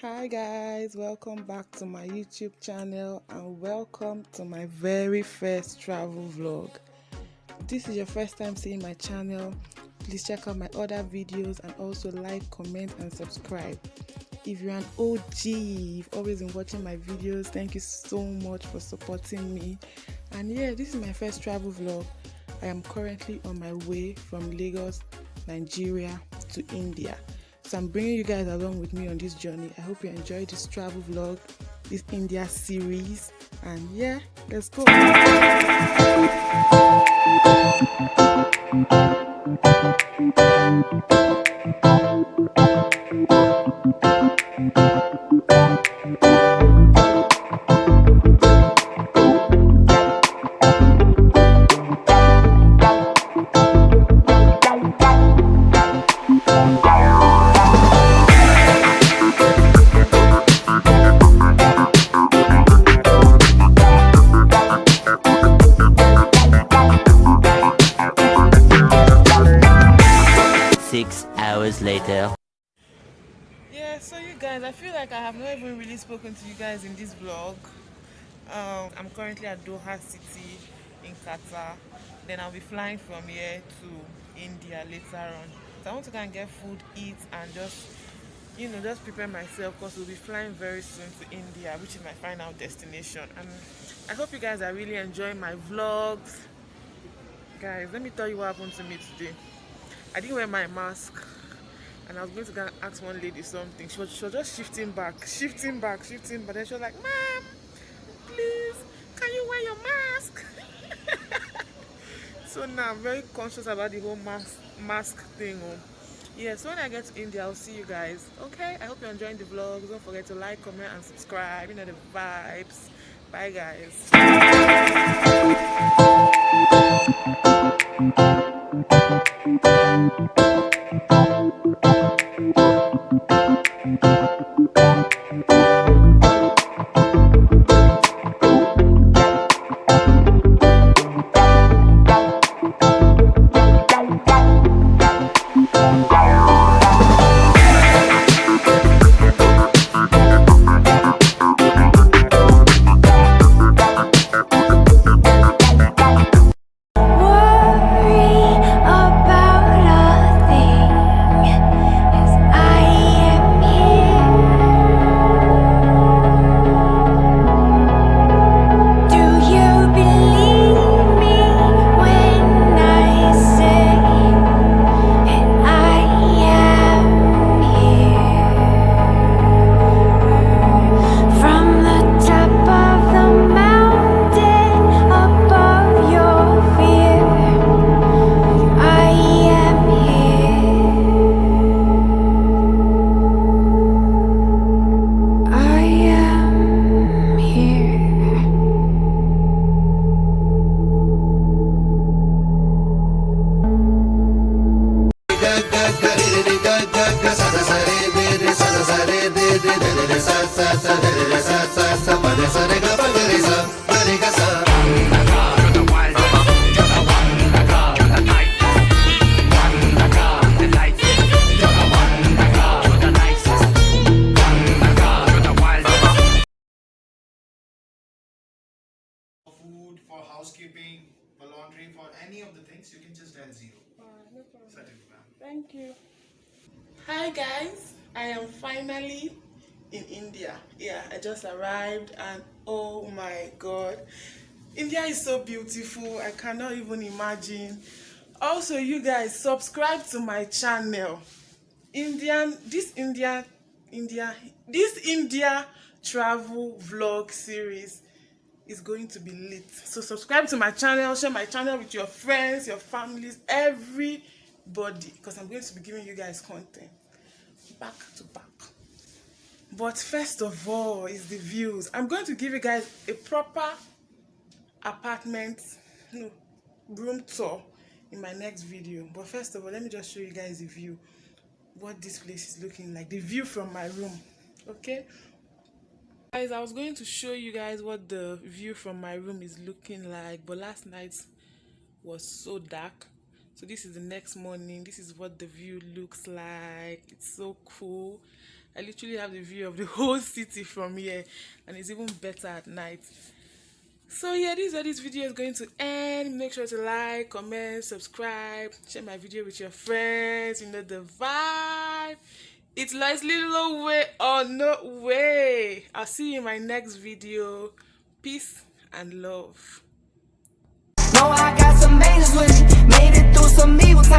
Hi guys, welcome back to my YouTube channel and welcome to my very first travel vlog. If this is your first time seeing my channel, please check out my other videos and also like, comment and subscribe. If you're an OG, you've always been watching my videos, thank you so much for supporting me. And yeah, this is my first travel vlog. I am currently on my way from Lagos, Nigeria to India. So I'm bringing you guys along with me on this journey. I hope you enjoy this travel vlog, this India series, and yeah, let's go. 6 hours later. Yeah, so you guys, I feel like I have not even really spoken to you guys in this vlog. I'm currently at Doha City in Qatar. Then I'll be flying from here to India later on. So I want to go and get food, eat, and just prepare myself because we'll be flying very soon to India, which is my final destination. And I hope you guys are really enjoying my vlogs. Guys, let me tell you what happened to me today. I didn't wear my mask and I was going to go and ask one lady something. She was just shifting back. But then she was like, "Ma'am, please, can you wear your mask?" So now I'm very conscious about the whole mask thing. Yeah, so when I get to India, I'll see you guys. Okay, I hope you're enjoying the vlog. Don't forget to like, comment and subscribe. You know the vibes. Bye guys. Food, for housekeeping, for laundry, for any of the things, you can just dial 0. No problem. Certainly, ma'am. Thank you. Hi guys, I am finally in India. Yeah, I just arrived and oh my god, India is so beautiful. I cannot even imagine. Also, you guys, subscribe to my channel. This India travel vlog series is going to be lit. So subscribe to my channel, share my channel with your friends, your families, everybody, because I'm going to be giving you guys content back to back. But first of all is the views. I'm going to give you guys a proper apartment, no, room tour in my next video. But first of all, let me just show you guys the view, what this place is looking like, the view from my room. Okay guys, I was going to show you guys what the view from my room is looking like, but last night was so dark. So this is the next morning. This is what the view looks like. It's so cool. I literally have the view of the whole city from here, and it's even better at night. So yeah, this is where this video is going to end. Make sure to like, comment, subscribe, share my video with your friends. You know the vibe. It's like little way or no way. I'll see you in my next video. Peace and love. No, I got some angels with me, made it through some evil times.